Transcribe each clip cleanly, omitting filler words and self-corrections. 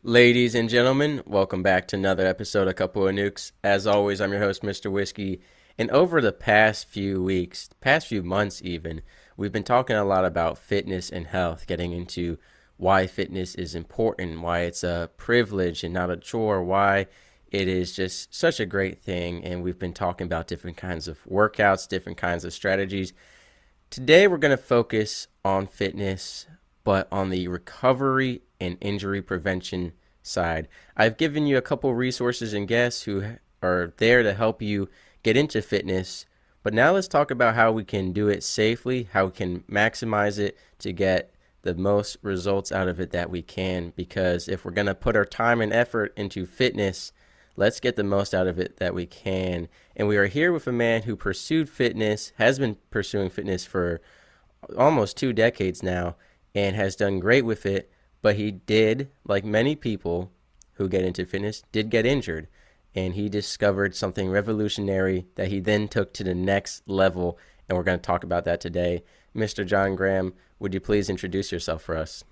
Ladies and gentlemen, welcome back to another episode of Coupleonukes. As always, I'm your host, Mr. Whiskey. And over the past few weeks, past few months even, we've been talking a lot about fitness and health, getting into why fitness is important, why it's a privilege and not a chore, why it is just such a great thing. And we've been talking about different kinds of workouts, different kinds of strategies. Today, we're going to focus on fitness, but on the recovery and injury prevention side. I've given you a couple resources and guests who are there to help you get into fitness, but now let's talk about how we can do it safely, how we can maximize it to get the most results out of it that we can. Because if we're going to put our time and effort into fitness, let's get the most out of it that we can. And we are here with a man who pursued fitness, has been pursuing fitness for almost 2 decades now, and has done great with it. But he did, like many people who get into fitness, did get injured. And he discovered something revolutionary that he then took to the next level. And we're going to talk about that today. Mr. John Graham, would you please introduce yourself for us?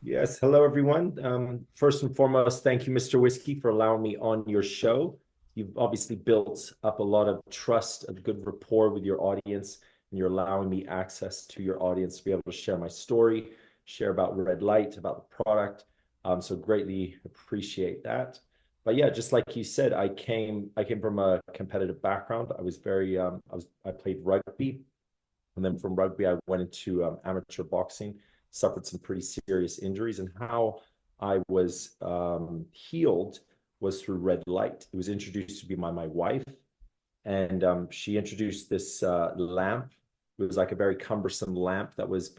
Yes, hello everyone. First and foremost, thank you, Mr. Whiskey, for allowing me on your show. You've obviously built up a lot of trust, a good rapport with your audience, and you're allowing me access to your audience to be able to share my story, share about red light, about the product. So greatly appreciate that. But yeah, just like you said, I came from a competitive background. I was very I played rugby, and then from rugby I went into amateur boxing, suffered some pretty serious injuries, and how I was healed was through red light. It was introduced to me by my wife, and she introduced this lamp. It was like a very cumbersome lamp that was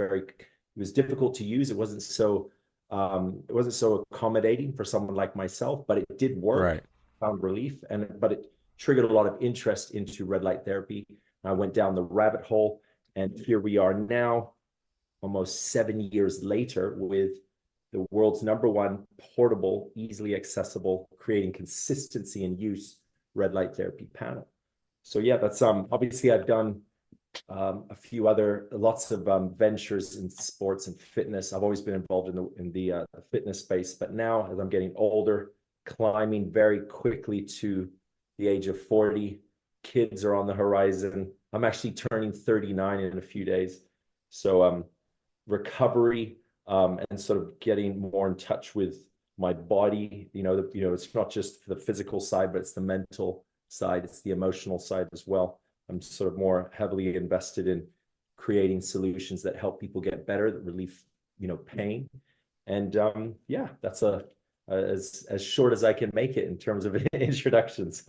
it was difficult to use. It wasn't so accommodating for someone like myself, but it did work. Right. Found relief, but it triggered a lot of interest into red light therapy. I went down the rabbit hole, and here we are now, almost 7 years later, with the world's #1 portable, easily accessible, creating consistency in use red light therapy panel. So yeah, that's obviously I've done a few other lots of ventures in sports and fitness. I've always been involved in the fitness space, but now as I'm getting older, climbing very quickly to the age of 40, kids are on the horizon. I'm actually turning 39 in a few days. So recovery and sort of getting more in touch with my body. It's not just the physical side, but it's the mental side, it's the emotional side as well. I'm sort of more heavily invested in creating solutions that help people get better, that relieve, pain. And yeah, that's as short as I can make it in terms of introductions.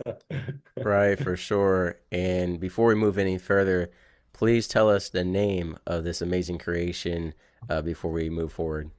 Right, for sure. And before we move any further, please tell us the name of this amazing creation before we move forward.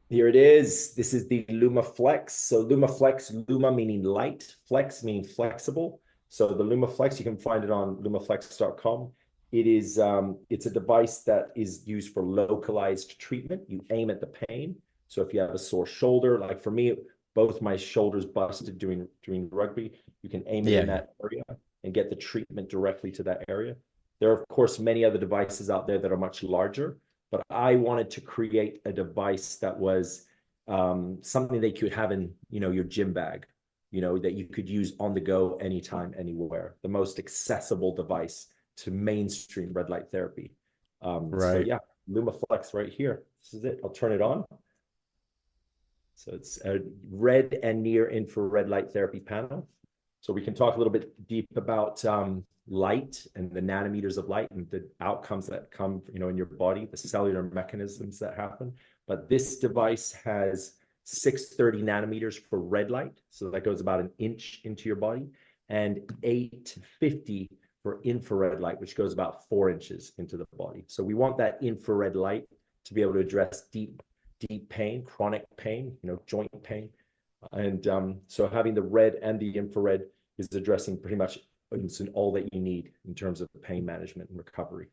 Here it is. This is the LumaFlex. So LumaFlex, Luma meaning light, flex meaning flexible. So the LumaFlex, you can find it on lumaflex.com. It's a device that is used for localized treatment. You aim at the pain. So if you have a sore shoulder, like for me, both my shoulders busted doing rugby, you can aim it in Yeah. that area and get the treatment directly to that area. There are, of course, many other devices out there that are much larger, but I wanted to create a device that was something that you could have in, your gym bag, that you could use on the go anytime, anywhere. The most accessible device to mainstream red light therapy. So Right. yeah, LumaFlex right here. This is it. I'll turn it on. So it's a red and near infrared light therapy panel. So we can talk a little bit deep about light and the nanometers of light and the outcomes that come, in your body, the cellular mechanisms that happen. But this device has 630 nanometers for red light. So that goes about an inch into your body, and 850 for infrared light, which goes about 4 inches into the body. So we want that infrared light to be able to address deep pain, chronic pain, joint pain. And so having the red and the infrared is addressing pretty much all that you need in terms of pain management and recovery.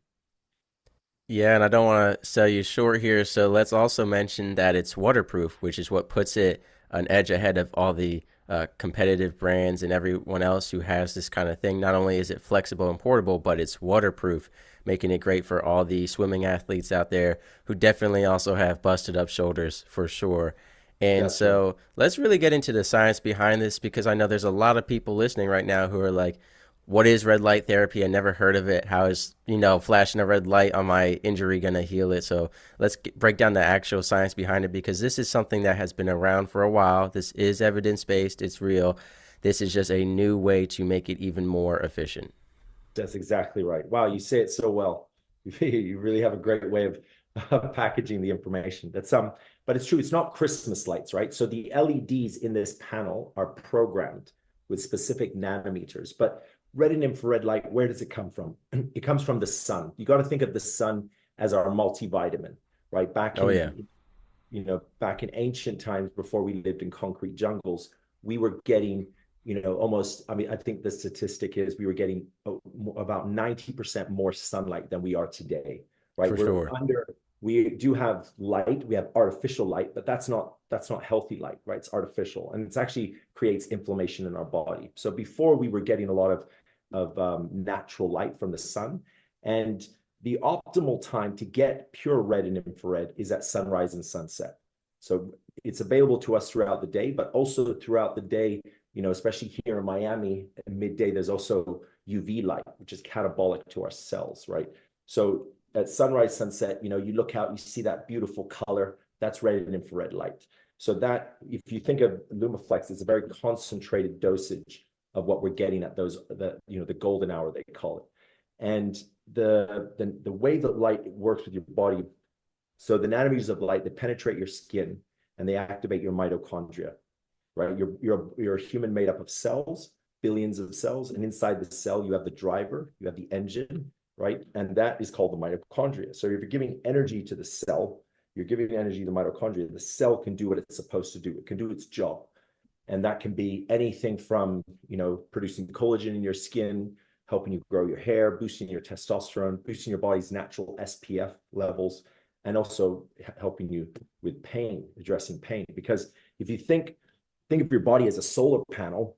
Yeah, and I don't want to sell you short here, so let's also mention that it's waterproof, which is what puts it an edge ahead of all the competitive brands and everyone else who has this kind of thing. Not only is it flexible and portable, but it's waterproof, making it great for all the swimming athletes out there who definitely also have busted up shoulders for sure. And That's right. so let's really get into the science behind this because I know there's a lot of people listening right now who are like, what is red light therapy? I never heard of it. How is, flashing a red light on my injury going to heal it? So break down the actual science behind it because this is something that has been around for a while. This is evidence based, it's real. This is just a new way to make it even more efficient. That's exactly right. Wow, you say it so well. You really have a great way of packaging the information. But it's true. It's not Christmas lights, right? So the LEDs in this panel are programmed with specific nanometers. But red and infrared light, where does it come from? It comes from the sun. You got to think of the sun as our multivitamin, right? Oh, yeah, Back in ancient times before we lived in concrete jungles, we were getting, almost, I mean, I think the statistic is we were getting about 90% more sunlight than we are today, right? for sure. We do have light, we have artificial light, but that's not healthy light, right? It's artificial and it's actually creates inflammation in our body. So before we were getting a lot of natural light from the sun, and the optimal time to get pure red and infrared is at sunrise and sunset. So it's available to us throughout the day, but also throughout the day, especially here in Miami, at midday, there's also UV light, which is catabolic to our cells, right? So at sunrise, sunset, you look out, you see that beautiful color, that's red and infrared light. So that, if you think of LumaFlex, it's a very concentrated dosage of what we're getting at the golden hour, they call it. And the way that light works with your body, so the nanometers of light, they penetrate your skin and they activate your mitochondria, right? You're a human made up of cells, billions of cells, and inside the cell you have the driver, you have the engine, right? And that is called the mitochondria. So if you're giving energy to the cell, you're giving energy to the mitochondria, the cell can do what it's supposed to do. It can do its job. And that can be anything from, producing collagen in your skin, helping you grow your hair, boosting your testosterone, boosting your body's natural SPF levels, and also helping you with pain, addressing pain. Because if you think of your body as a solar panel,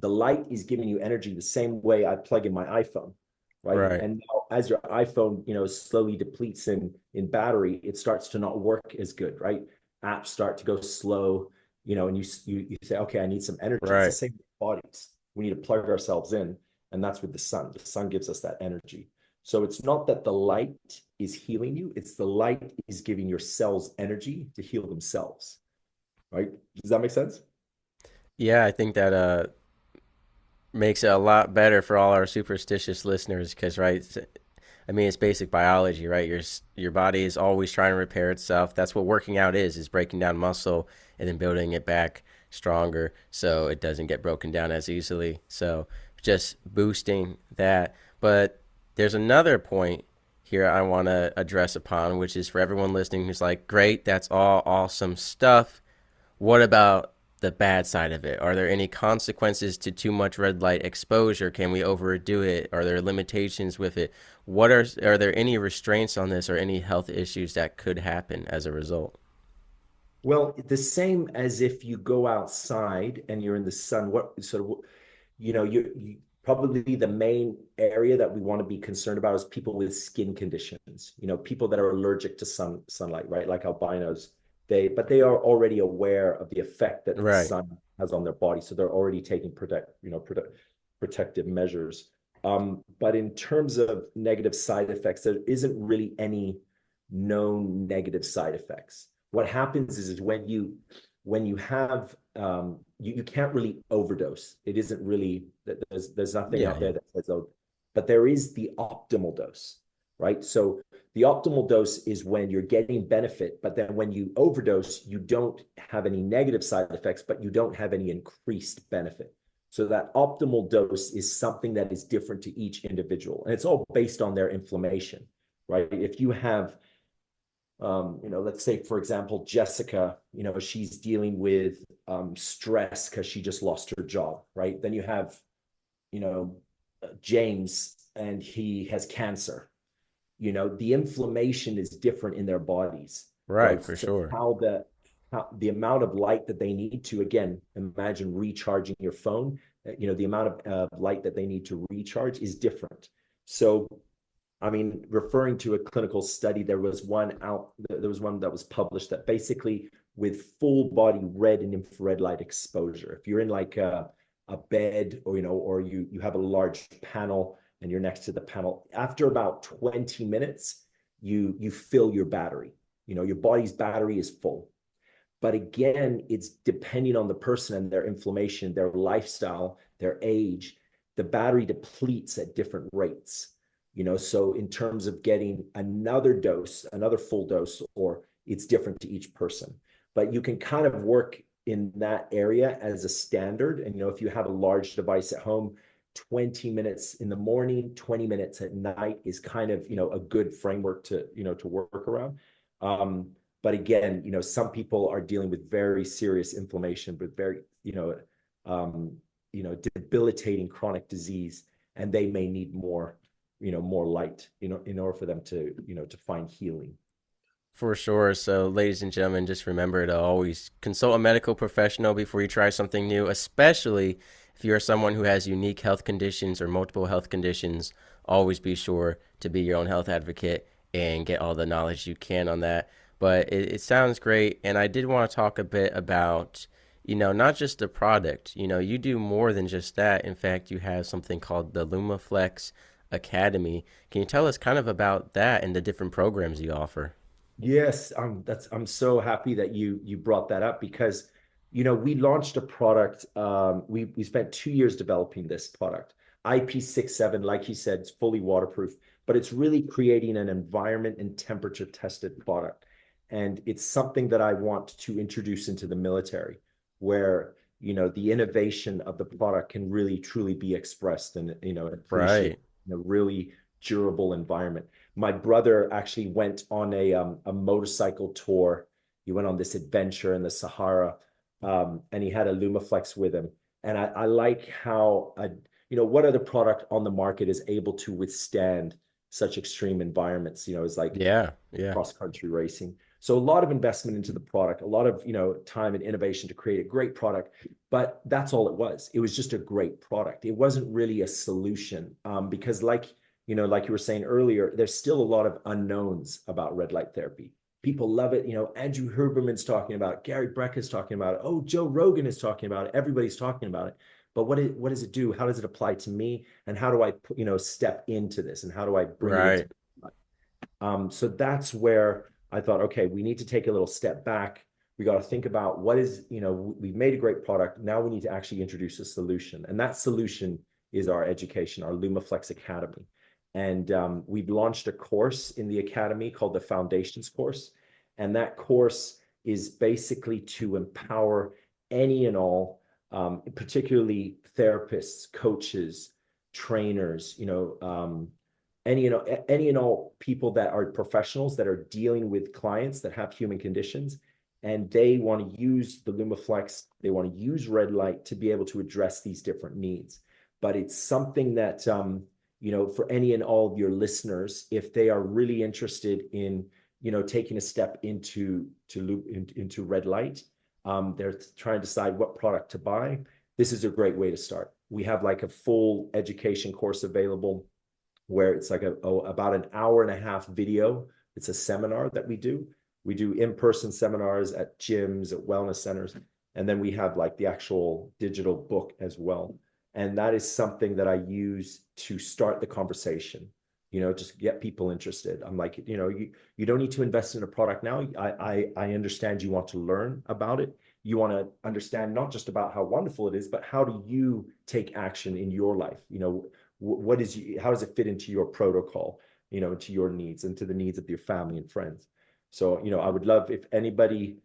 the light is giving you energy the same way I plug in my iPhone, right? Right. And now as your iPhone, slowly depletes in battery, it starts to not work as good, right? Apps start to go slow, and you say, okay, I need some energy. It's the Right. same with bodies. We need to plug ourselves in, and that's with the sun. The sun gives us that energy. So it's not that the light is healing you, it's the light is giving your cells energy to heal themselves, right? Does that make sense? Yeah, I think that makes it a lot better for all our superstitious listeners because, right, I mean, it's basic biology, right? Your body is always trying to repair itself. That's what working out is breaking down muscle and then building it back stronger so it doesn't get broken down as easily. So just boosting that. But there's another point here I want to address upon, which is for everyone listening who's like, great, that's all awesome stuff. What about the bad side of it? Are there any consequences to too much red light exposure? Can we overdo it? Are there limitations with it? Are there any restraints on this or any health issues that could happen as a result? Well, the same as if you go outside and you're in the sun, what sort of, you probably the main area that we want to be concerned about is people with skin conditions, people that are allergic to sunlight, right? Like albinos. But they are already aware of the effect that the Right. sun has on their body. So they're already taking protective measures. But in terms of negative side effects, there isn't really any known negative side effects. What happens is when you have you can't really overdose. It isn't really there's nothing Yeah, out yeah. there that says, oh, but there is the optimal dose, right? So the optimal dose is when you're getting benefit, but then when you overdose, you don't have any negative side effects, but you don't have any increased benefit. So that optimal dose is something that is different to each individual, and it's all based on their inflammation, right? If you have let's say, for example, Jessica, she's dealing with stress because she just lost her job, right? Then you have, James, and he has cancer. The inflammation is different in their bodies, Right, right? for So sure. the amount of light that they need to, again, imagine recharging your phone, the amount of light that they need to recharge is different. So I mean, referring to a clinical study, there was one that was published that basically with full body red and infrared light exposure. If you're in like a bed, or or you have a large panel and you're next to the panel, after about 20 minutes, you fill your battery. Your body's battery is full. But again, it's depending on the person and their inflammation, their lifestyle, their age. The battery depletes at different rates. So in terms of getting another dose, another full dose, or it's different to each person. But you can kind of work in that area as a standard. And if you have a large device at home, 20 minutes in the morning, 20 minutes at night is kind of a good framework to to work around. But again, some people are dealing with very serious inflammation, but very debilitating chronic disease, and they may need more more light in order for them to to find healing. For sure. So, ladies and gentlemen, just remember to always consult a medical professional before you try something new, especially if you're someone who has unique health conditions or multiple health conditions. Always be sure to be your own health advocate and get all the knowledge you can on that. But it sounds great. And I did want to talk a bit about, not just the product. You do more than just that. In fact, you have something called the LumaFlex Academy. Can you tell us kind of about that and the different programs you offer? Yes, I'm so happy that you brought that up, because we launched a product. We spent 2 years developing this product. IP67, like you said, it's fully waterproof, but it's really creating an environment and temperature tested product. And it's something that I want to introduce into the military, where the innovation of the product can really truly be expressed and appreciated Right. in a really durable environment. My brother actually went on a motorcycle tour. He went on this adventure in the Sahara, and he had a LumaFlex with him. And I like how what other product on the market is able to withstand such extreme environments. It's like Yeah. Yeah. cross country racing. So a lot of investment into the product, a lot of time and innovation to create a great product. But that's all it was. It was just a great product. It wasn't really a solution, because like you were saying earlier, there's still a lot of unknowns about red light therapy. People love it. Andrew Huberman's talking about it. Gary Brecka's talking about it. Oh, Joe Rogan is talking about it. Everybody's talking about it. But what does it do? How does it apply to me? And how do I, step into this? And how do I bring it into Right. so that's where I thought, okay, we need to take a little step back. We got to think about what is, we've made a great product. Now we need to actually introduce a solution. And that solution is our education, our LumaFlex Academy. And we've launched a course in the Academy called the Foundations course. And that course is basically to empower any and all, particularly therapists, coaches, trainers, any and all people that are professionals that are dealing with clients that have human conditions, and they want to use the LumaFlex, they want to use red light to be able to address these different needs. But it's something that for any and all of your listeners, if they are really interested in taking a step into red light, they're trying to decide what product to buy, this is a great way to start. We have like a full education course available, where it's like about an hour and a half video. It's a seminar that we do. We do in-person seminars at gyms, at wellness centers, and then we have like the actual digital book as well. And that is something that I use to start the conversation, just get people interested. I'm like, you don't need to invest in a product now. I understand you want to learn about it. You want to understand not just about how wonderful it is, but how do you take action in your life? How does it fit into your protocol, to your needs and to the needs of your family and friends? So, I would love if anybody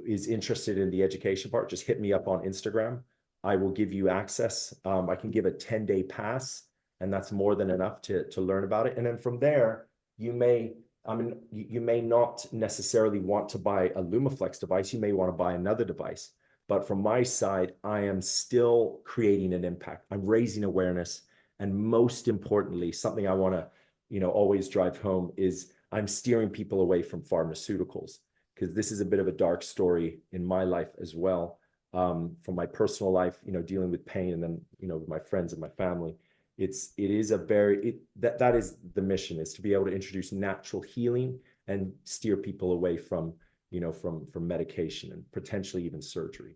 is interested in the education part, just hit me up on Instagram. I will give you access. I can give a 10-day pass, and that's more than enough to learn about it. And then from there, you may not necessarily want to buy a LumaFlex device. You may want to buy another device. But from my side, I am still creating an impact. I'm raising awareness. And most importantly, something I want to, always drive home is I'm steering people away from pharmaceuticals, because this is a bit of a dark story in my life as well. From my personal life, dealing with pain, and then, with my friends and my family. That is the mission, is to be able to introduce natural healing and steer people away from, from medication and potentially even surgery.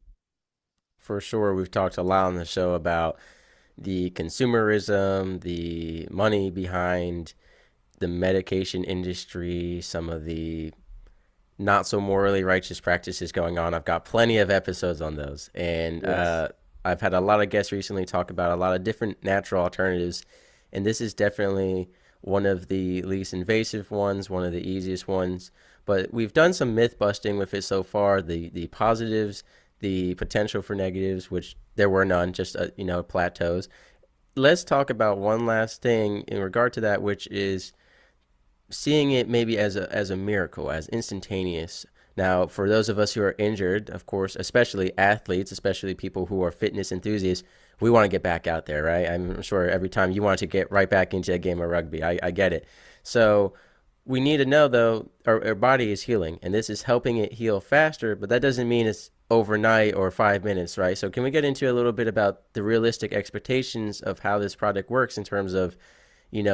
For sure, we've talked a lot on the show about the consumerism, the money behind the medication industry, some of the not so morally righteous practices going on. I've got plenty of episodes on those. And Yes, I've had a lot of guests recently talk about a lot of different natural alternatives. And this is definitely one of the least invasive ones, one of the easiest ones. But we've done some myth busting with it so far, the positives, the potential for negatives, which there were none, just, plateaus. Let's talk about one last thing in regard to that, which is seeing it maybe as a miracle, as instantaneous. Now, for those of us who are injured, of course, especially athletes, especially people who are fitness enthusiasts, we want to get back out there, right? I'm sure every time you want to get right back into a game of rugby. I get it. So we need to know, though, our body is healing, and this is helping it heal faster, but that doesn't mean it's overnight or 5 minutes, right? So can we get into a little bit about the realistic expectations of how this product works in terms of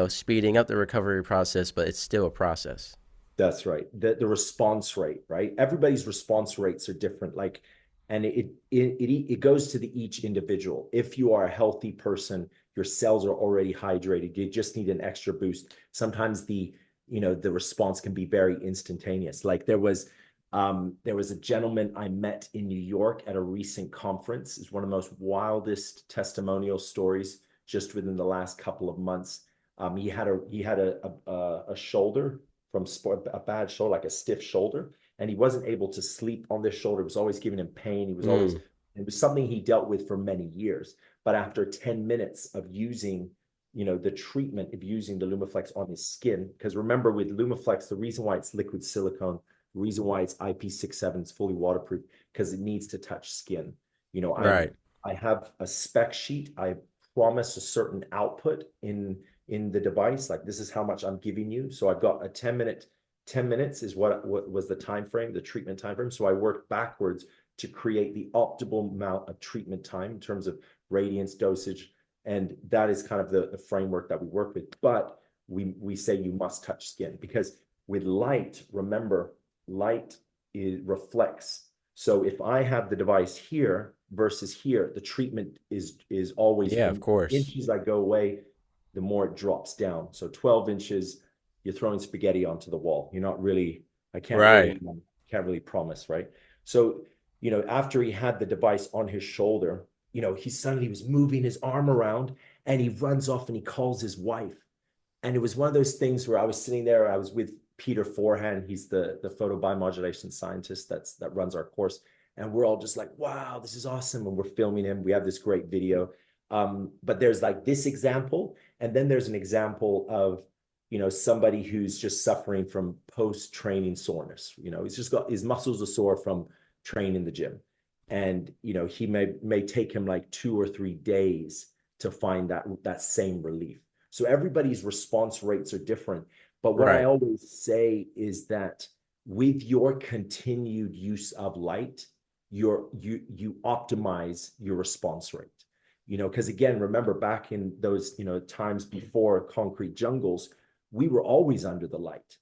speeding up the recovery process, but it's still a process. that's right. The response rate, right? Everybody's response rates are different. Like, and it goes to each individual. If you are a healthy person, your cells are already hydrated. You just need an extra boost. Sometimes the response can be very instantaneous. Like there was a gentleman I met in New York at a recent conference. It's one of the most wildest testimonial stories just within the last couple of months. He had a shoulder from sport, a bad shoulder, like a stiff shoulder, and he wasn't able to sleep on this shoulder. It was always giving him pain. Mm, It was something he dealt with for many years. But after 10 minutes of using, the treatment of using the LumaFlex on his skin, because remember with LumaFlex, the reason why it's liquid silicone, the reason why it's IP67, it's fully waterproof, because it needs to touch skin. You know, I'm right. I have a spec sheet. I promise a certain output in the device, like this is how much I'm giving you. So I've got a 10 minutes is what was the time frame, the treatment time frame. So I worked backwards to create the optimal amount of treatment time in terms of radiance, dosage, and that is kind of the framework that we work with. But we say you must touch skin, because with light, remember, light reflects. So if I have the device here versus here, the treatment is always, Yeah, the of more course. inches I go away, the more it drops down. So 12 inches, you're throwing spaghetti onto the wall. You're not really, I Right. can't really promise, right? So, after he had the device on his shoulder, he suddenly was moving his arm around, and he runs off and he calls his wife. And it was one of those things where I was sitting there, I was with Peter Forehand. He's the photobiomodulation scientist that runs our course. And we're all just like, wow, this is awesome. And we're filming him. We have this great video. But there's like this example, and then there's an example of, somebody who's just suffering from post-training soreness. He's just got his muscles are sore from training in the gym. And he may take him like 2 or 3 days to find that same relief. So everybody's response rates are different. But what I Right. always say is that with your continued use of light, you optimize your response rate. Because again, remember back in those, times before concrete jungles, we were always under the light,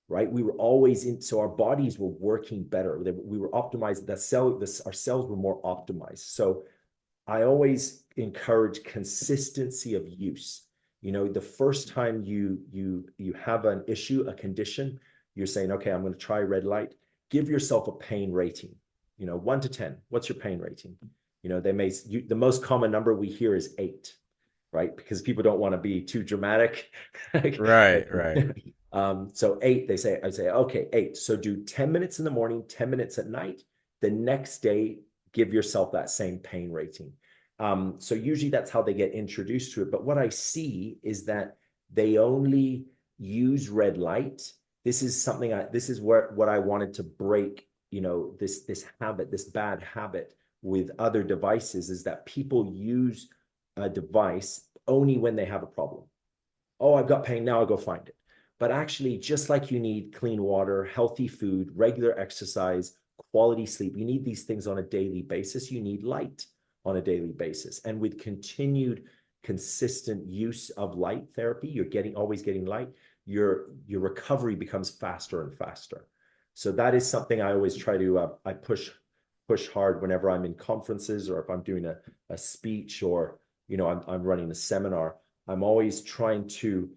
right? We were always in, so our bodies were working better. We were optimized. Our cells were more optimized. So I always encourage consistency of use. The first time you have an issue, a condition, you're saying, okay, I'm going to try red light. Give yourself a pain rating. 1 to 10. What's your pain rating? The most common number we hear is 8, right? Because people don't want to be too dramatic. Right. Right. So 8, I say, okay, 8. So do 10 minutes in the morning, 10 minutes at night. The next day, give yourself that same pain rating. So usually that's how they get introduced to it. But what I see is that they only use red light. This is what I wanted to break, this habit, this bad habit with other devices, is that people use a device only when they have a problem. Oh, I've got pain, now I'll go find it. But actually, just like you need clean water, healthy food, regular exercise, quality sleep, you need these things on a daily basis. You need light on a daily basis. And with continued consistent use of light therapy, you're always getting light, your recovery becomes faster and faster. So that is something I always try to I push hard whenever I'm in conferences or if I'm doing a speech or I'm running a seminar. I'm always trying to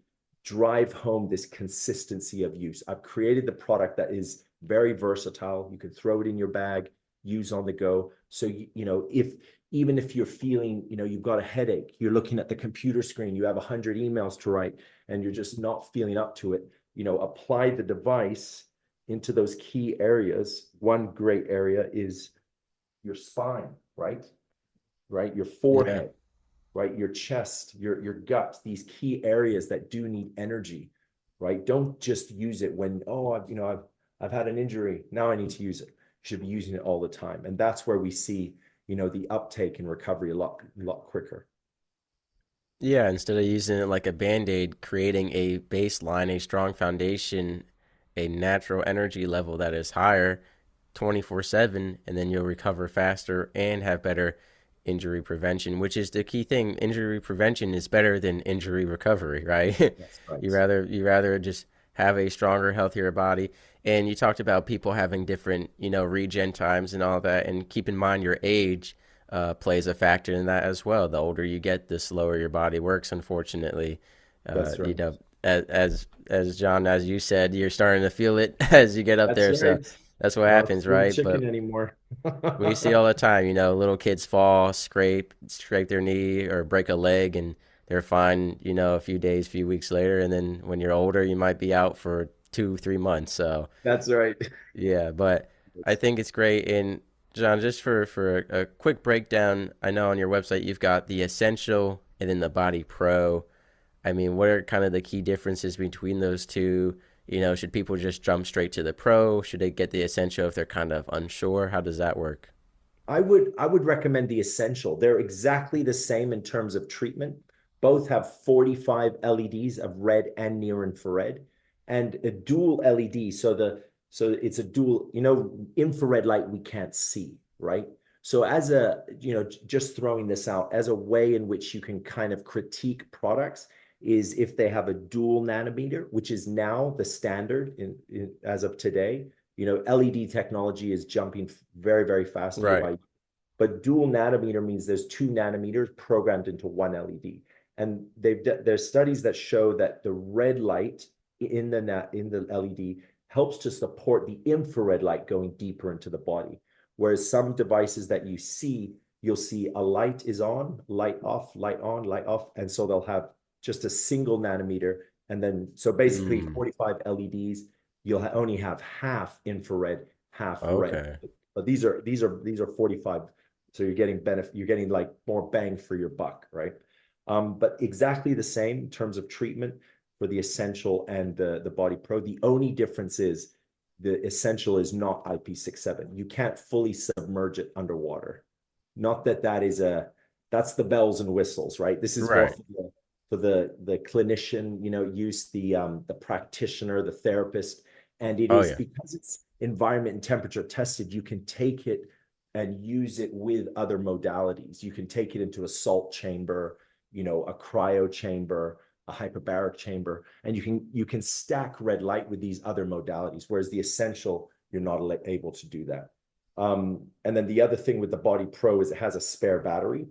drive home this consistency of use. I've created the product that is very versatile. You can throw it in your bag, use on the go. So if even if you're feeling, you've got a headache, you're looking at the computer screen, you have 100 emails to write, and you're just not feeling up to it, apply the device into those key areas. One great area is your spine, right? Right? Your Yeah. forehead, right? Your chest, your gut, these key areas that do need energy, right? Don't just use it when, oh, I've had an injury. Now I need to use it. You should be using it all the time. And that's where we see, the uptake and recovery a lot quicker. Yeah, instead of using it like a band-aid, creating a baseline, a strong foundation, a natural energy level that is higher 24/7, and then you'll recover faster and have better injury prevention, which is the key thing. Injury prevention is better than injury recovery, right? That's right. You rather just have a stronger, healthier body. And you talked about people having different, regen times and all that, and keep in mind your age plays a factor in that as well. The older you get, the slower your body works. Unfortunately, That's right. as John, as you said, you're starting to feel it as you get up That's there. So right. that's what Not happens, spring right? chicken But anymore. we see all the time, little kids fall, scrape their knee or break a leg, and they're fine, a few days, few weeks later. And then when you're older, you might be out for 2, 3 months. So That's right. yeah, but I think it's great. And John, just for a quick breakdown, I know on your website you've got the Essential and then the Body Pro. I mean, what are kind of the key differences between those two? Should people just jump straight to the Pro? Should they get the Essential if they're kind of unsure? How does that work? I would recommend the Essential. They're exactly the same in terms of treatment. Both have 45 LEDs of red and near infrared and a dual LED. So it's a dual, infrared light we can't see, right? So just throwing this out as a way in which you can kind of critique products is if they have a dual nanometer, which is now the standard as of today. LED technology is jumping very, very fast year Right. by year. But dual nanometer means there's 2 nanometers programmed into one LED. And there's studies that show that the red light in the LED helps to support the infrared light going deeper into the body. Whereas some devices that you'll see a light is on, light off, light on, light off. And so they'll have just a single nanometer. And then, so basically Mm, 45 LEDs, you'll only have half infrared, half red. okay. But these are 45. So you're getting like more bang for your buck, right? But exactly the same in terms of treatment for the Essential and the Body Pro. The only difference is the Essential is not IP67. You can't fully submerge it underwater. Not that that's the bells and whistles, right? This is more Right. for the clinician, use the practitioner, the therapist, and it Oh is yeah. because it's environment and temperature tested. You can take it and use it with other modalities. You can take it into a salt chamber, a cryo chamber, a hyperbaric chamber, and you can stack red light with these other modalities. Whereas the Essential, you're not able to do that. And then the other thing with the Body Pro is it has a spare battery.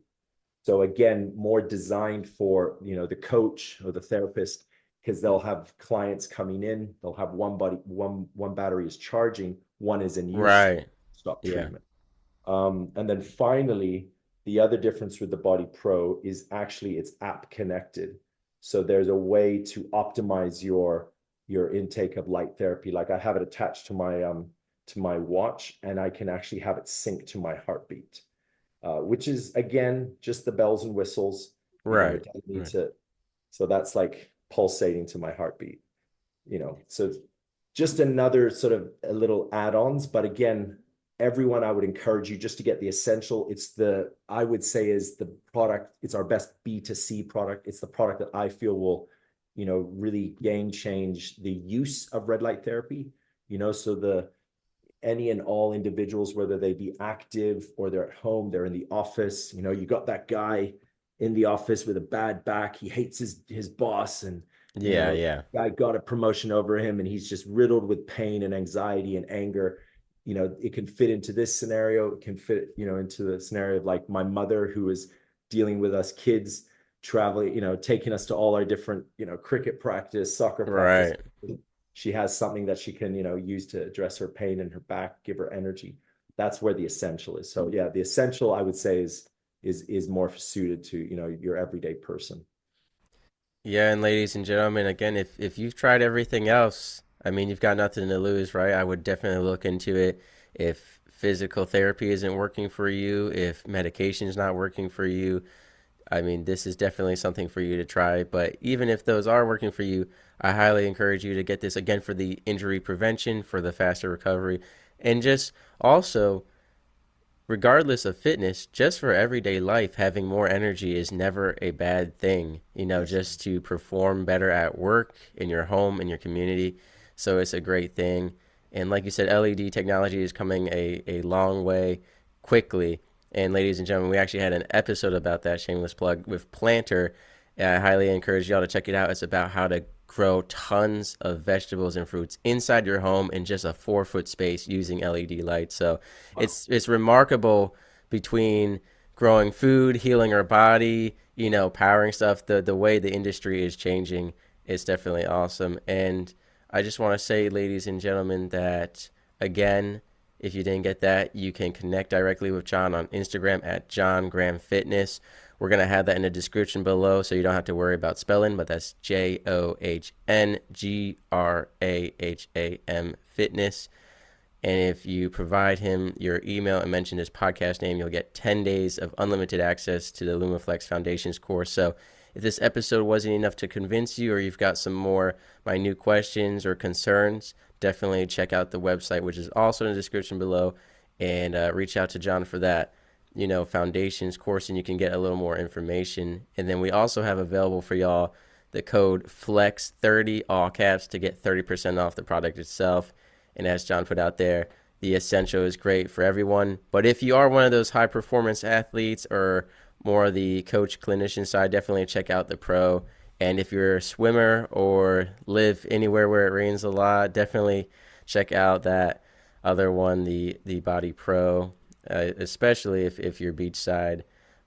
So again, more designed for the coach or the therapist because they'll have clients coming in. They'll have one battery is charging, one is in use. Right. Stop Yeah. treatment. And then finally, the other difference with the Body Pro is actually it's app connected. So there's a way to optimize your intake of light therapy. Like I have it attached to my watch, and I can actually have it sync to my heartbeat, which is again just the bells and whistles. Right. It doesn't need Right. to. So that's like pulsating to my heartbeat. So just another sort of a little add-ons, but again, everyone I would encourage you just to get the Essential. I would say is the product. It's our best B2C product. It's the product that I feel will, really game change the use of red light therapy. So any and all individuals, whether they be active or they're at home, they're in the office, you got that guy in the office with a bad back. He hates his boss and Yeah, yeah. Guy got a promotion over him and he's just riddled with pain and anxiety and anger. It can fit into this scenario. It can fit, into the scenario of like my mother who is dealing with us kids traveling, taking us to all our different, cricket practice, soccer practice. Right. She has something that she can, use to address her pain in her back, give her energy. That's where the essential is. So yeah, the essential I would say is more suited to, your everyday person. Yeah, and ladies and gentlemen, again, if you've tried everything else, I mean, you've got nothing to lose, right? I would definitely look into it. If physical therapy isn't working for you, if medication is not working for you, I mean, this is definitely something for you to try. But even if those are working for you, I highly encourage you to get this again for the injury prevention, for the faster recovery, and just also, regardless of fitness, just for everyday life, having more energy is never a bad thing, just to perform better at work, in your home, in your community. So it's a great thing. And like you said, LED technology is coming a long way quickly. And ladies and gentlemen, we actually had an episode about that, shameless plug, with Planter. I highly encourage y'all to check it out. It's about how to grow tons of vegetables and fruits inside your home in just a 4 foot space using LED lights. So Wow. it's remarkable between growing food, healing our body, powering stuff. The way the industry is changing is definitely awesome. And I just want to say, ladies and gentlemen, that again, if you didn't get that, you can connect directly with John on Instagram at John Graham Fitness. We're going to have that in the description below so you don't have to worry about spelling, but that's JOHNGRAHAM Fitness. And if you provide him your email and mention his podcast name, you'll get 10 days of unlimited access to the LumaFlex Foundations course. So if this episode wasn't enough to convince you, or you've got some more minute questions or concerns, definitely check out the website, which is also in the description below, and reach out to John for that, foundations course, and you can get a little more information. And then we also have available for y'all the code FLEX30, all caps, to get 30% off the product itself. And as John put out there, the essential is great for everyone. But if you are one of those high performance athletes or more of the coach clinician side, definitely check out the pro. And if you're a swimmer or live anywhere where it rains a lot, definitely check out that other one, the Body Pro, especially if you're beachside.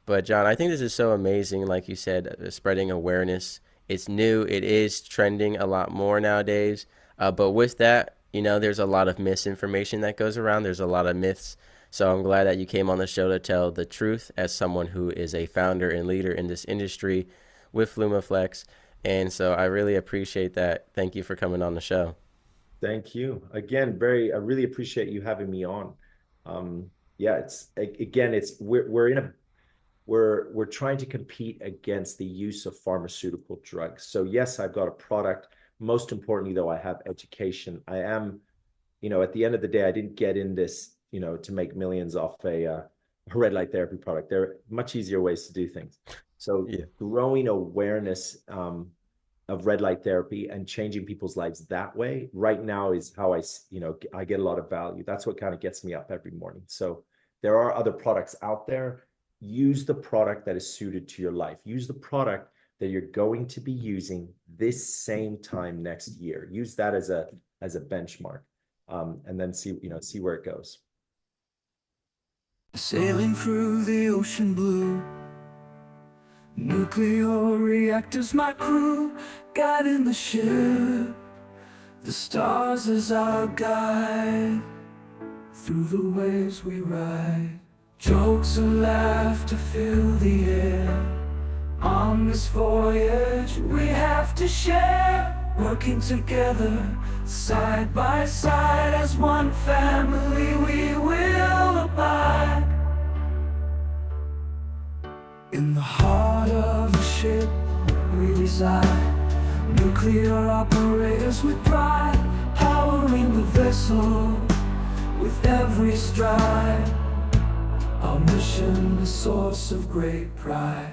But John, I think this is so amazing, like you said, spreading awareness. It's new. It is trending a lot more nowadays. But with that, there's a lot of misinformation that goes around. There's a lot of myths. So I'm glad that you came on the show to tell the truth as someone who is a founder and leader in this industry with LumaFlex. And so I really appreciate that. Thank you for coming on the show. Thank you again. I really appreciate you having me on. Yeah, we're trying to compete against the use of pharmaceutical drugs. So yes, I've got a product. Most importantly, though, I have education. I am, at the end of the day, I didn't get in this, to make millions off a red light therapy product. There are much easier ways to do things. So Yeah. growing awareness of red light therapy and changing people's lives that way right now is how I get a lot of value. That's what kind of gets me up every morning. So there are other products out there. Use the product that is suited to your life. Use the product that you're going to be using this same time next year. Use that as a benchmark, and then see where it goes. Sailing through the ocean blue, nuclear reactors my crew, guiding the ship, the stars as our guide, through the waves we ride, jokes and laughter fill the air. On this voyage we have to share, working together, side by side, as one family we will abide. In the heart of the ship we reside, nuclear operators with pride, powering the vessel with every stride. Our mission, a source of great pride.